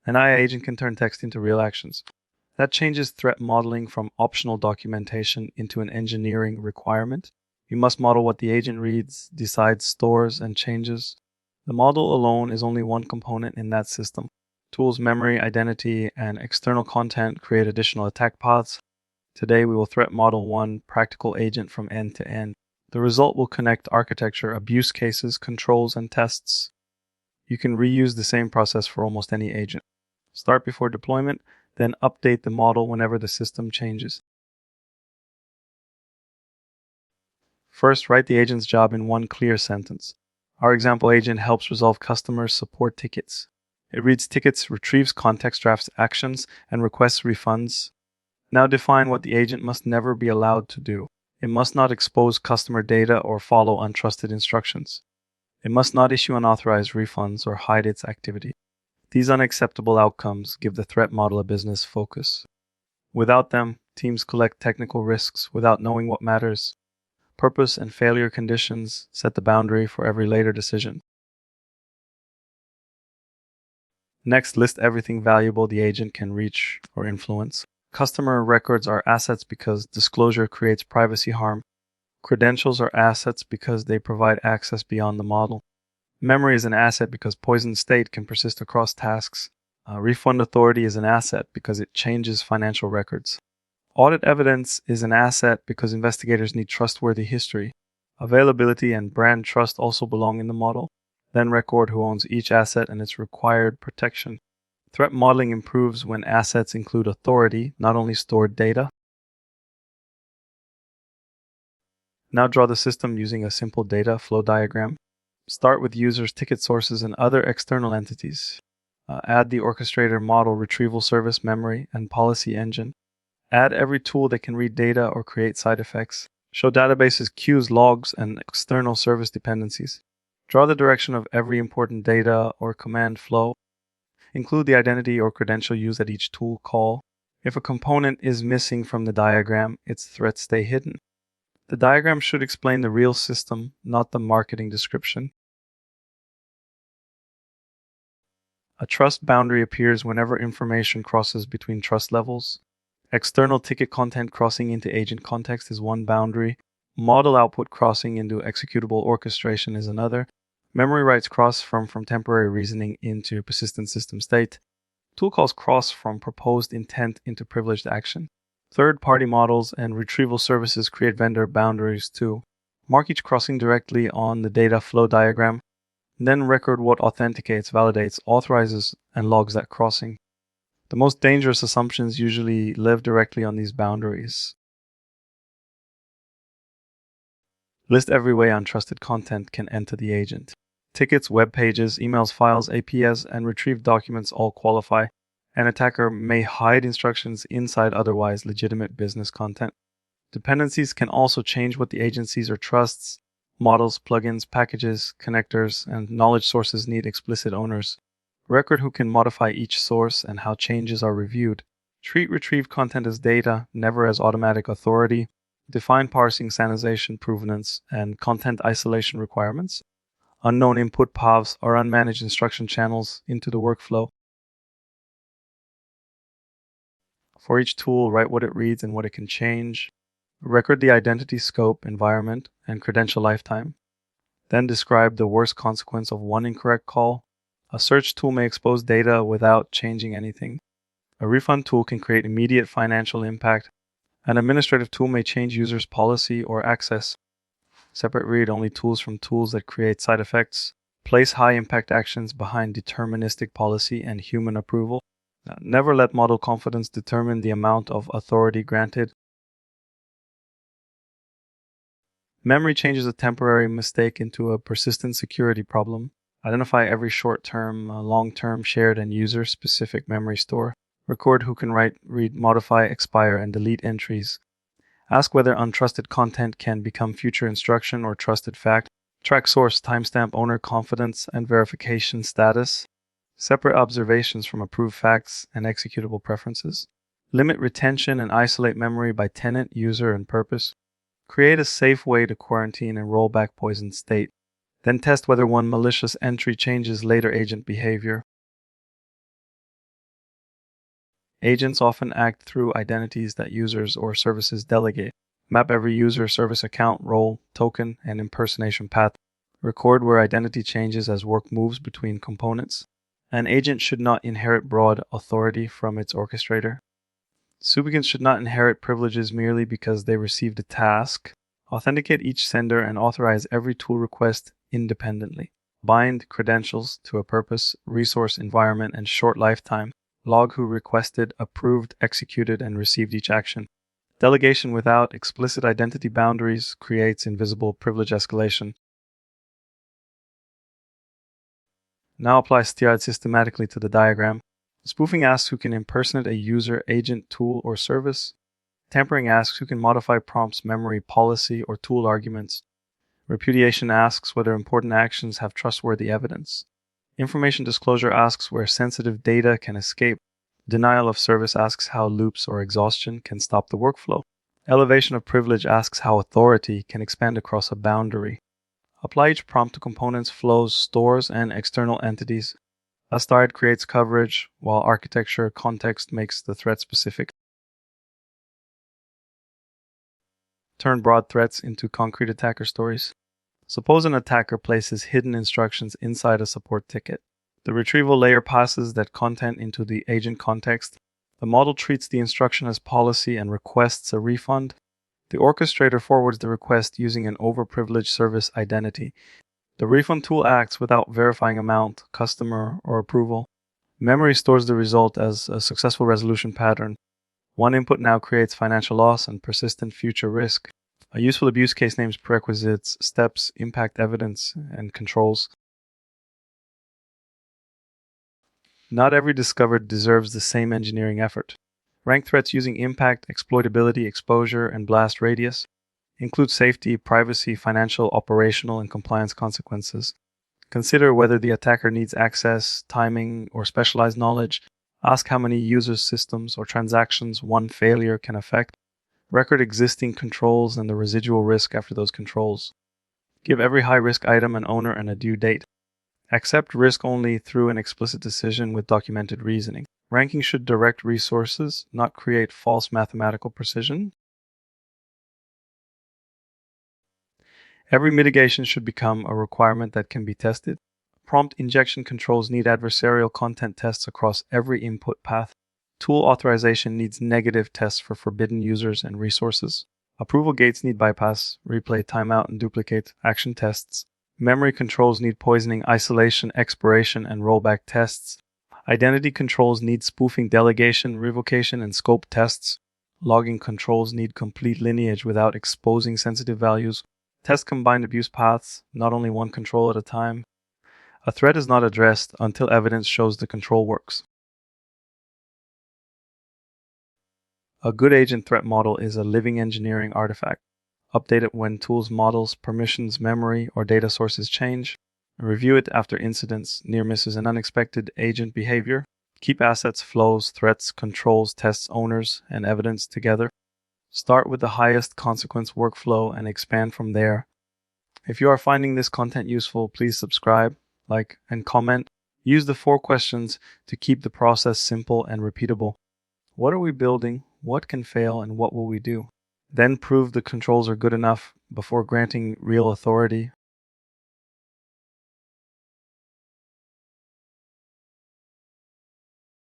An AI agent can turn text into real actions. That changes threat modeling from optional documentation into an engineering requirement. You must model what the agent reads, decides, stores, and changes. The model alone is only one component in that system. Tools, memory, identity, and external content create additional attack paths. Today, we will threat model one practical agent from end to end. The result will connect architecture, abuse cases, controls, and tests. You can reuse the same process for almost any agent. Start before deployment, then update the model whenever the system changes. First, write the agent's job in one clear sentence. Our example agent helps resolve customer support tickets. It reads tickets, retrieves context, drafts actions, and requests refunds. Now define what the agent must never be allowed to do. It must not expose customer data or follow untrusted instructions. It must not issue unauthorized refunds or hide its activity. These unacceptable outcomes give the threat model a business focus. Without them, teams collect technical risks without knowing what matters. Purpose and failure conditions set the boundary for every later decision. Next, list everything valuable the agent can reach or influence. Customer records are assets because disclosure creates privacy harm. Credentials are assets because they provide access beyond the model. Memory is an asset because poisoned state can persist across tasks. Refund authority is an asset because it changes financial records. Audit evidence is an asset because investigators need trustworthy history. Availability and brand trust also belong in the model. Then record who owns each asset and its required protection. Threat modeling improves when assets include authority, not only stored data. Now draw the system using a simple data flow diagram. Start with users, ticket sources, and other external entities. Add the orchestrator model, retrieval service, memory, and policy engine. Add every tool that can read data or create side effects. Show databases, queues, logs, and external service dependencies. Draw the direction of every important data or command flow. Include the identity or credential used at each tool call. If a component is missing from the diagram, its threats stay hidden. The diagram should explain the real system, not the marketing description. A trust boundary appears whenever information crosses between trust levels. External ticket content crossing into agent context is one boundary. Model output crossing into executable orchestration is another. Memory writes cross from temporary reasoning into persistent system state. Tool calls cross from proposed intent into privileged action. Third-party models and retrieval services create vendor boundaries too. Mark each crossing directly on the data flow diagram. Then record what authenticates, validates, authorizes, and logs that crossing. The most dangerous assumptions usually live directly on these boundaries. List every way untrusted content can enter the agent. Tickets, web pages, emails, files, APS, and retrieved documents all qualify. An attacker may hide instructions inside otherwise legitimate business content. Dependencies can also change what the agent sees or trusts. Models, plugins, packages, connectors, and knowledge sources need explicit owners. Record who can modify each source and how changes are reviewed. Treat retrieved content as data, never as automatic authority. Define parsing, sanitization, provenance, and content isolation requirements. Unknown input paths or unmanaged instruction channels into the workflow. For each tool, write what it reads and what it can change. Record the identity scope, environment, and credential lifetime. Then describe the worst consequence of one incorrect call. A search tool may expose data without changing anything. A refund tool can create immediate financial impact. An administrative tool may change users' policy or access. Separate read-only tools from tools that create side effects. Place high-impact actions behind deterministic policy and human approval. Never let model confidence determine the amount of authority granted. Memory changes a temporary mistake into a persistent security problem. Identify every short-term, long-term, shared, and user-specific memory store. Record who can write, read, modify, expire, and delete entries. Ask whether untrusted content can become future instruction or trusted fact. Track source, timestamp, owner confidence, and verification status. Separate observations from approved facts and executable preferences. Limit retention and isolate memory by tenant, user, and purpose. Create a safe way to quarantine and roll back poisoned state. Then test whether one malicious entry changes later agent behavior. Agents often act through identities that users or services delegate. Map every user, service account, role, token, and impersonation path. Record where identity changes as work moves between components. An agent should not inherit broad authority from its orchestrator. Supplicants should not inherit privileges merely because they received a task. Authenticate each sender and authorize every tool request independently. Bind credentials to a purpose, resource, environment, and short lifetime. Log who requested, approved, executed, and received each action. Delegation without explicit identity boundaries creates invisible privilege escalation. Now apply STIAD systematically to the diagram. Spoofing asks who can impersonate a user, agent, tool, or service. Tampering asks who can modify prompts, memory, policy, or tool arguments. Repudiation asks whether important actions have trustworthy evidence. Information disclosure asks where sensitive data can escape. Denial of service asks how loops or exhaustion can stop the workflow. Elevation of privilege asks how authority can expand across a boundary. Apply each prompt to components, flows, stores, and external entities. STIAD creates coverage, while architecture context makes the threat specific. Turn broad threats into concrete attacker stories. Suppose an attacker places hidden instructions inside a support ticket. The retrieval layer passes that content into the agent context. The model treats the instruction as policy and requests a refund. The orchestrator forwards the request using an overprivileged service identity. The refund tool acts without verifying amount, customer, or approval. Memory stores the result as a successful resolution pattern. One input now creates financial loss and persistent future risk. A useful abuse case names prerequisites, steps, impact evidence, and controls. Not every discovered deserves the same engineering effort. Rank threats using impact, exploitability, exposure, and blast radius. Include safety, privacy, financial, operational, and compliance consequences. Consider whether the attacker needs access, timing, or specialized knowledge. Ask how many users, systems, or transactions one failure can affect. Record existing controls and the residual risk after those controls. Give every high-risk item an owner and a due date. Accept risk only through an explicit decision with documented reasoning. Ranking should direct resources, not create false mathematical precision. Every mitigation should become a requirement that can be tested. Prompt injection controls need adversarial content tests across every input path. Tool authorization needs negative tests for forbidden users and resources. Approval gates need bypass, replay, timeout, and duplicate action tests. Memory controls need poisoning, isolation, expiration, and rollback tests. Identity controls need spoofing, delegation, revocation, and scope tests. Logging controls need complete lineage without exposing sensitive values. Test combined abuse paths, not only one control at a time. A threat is not addressed until evidence shows the control works. A good agent threat model is a living engineering artifact. Update it when tools, models, permissions, memory, or data sources change. Review it after incidents, near misses, and unexpected agent behavior. Keep assets, flows, threats, controls, tests, owners, and evidence together. Start with the highest consequence workflow and expand from there. If you are finding this content useful, please subscribe, like, and comment. Use the 4 questions to keep the process simple and repeatable. What are we building? What can fail? And what will we do? Then prove the controls are good enough before granting real authority.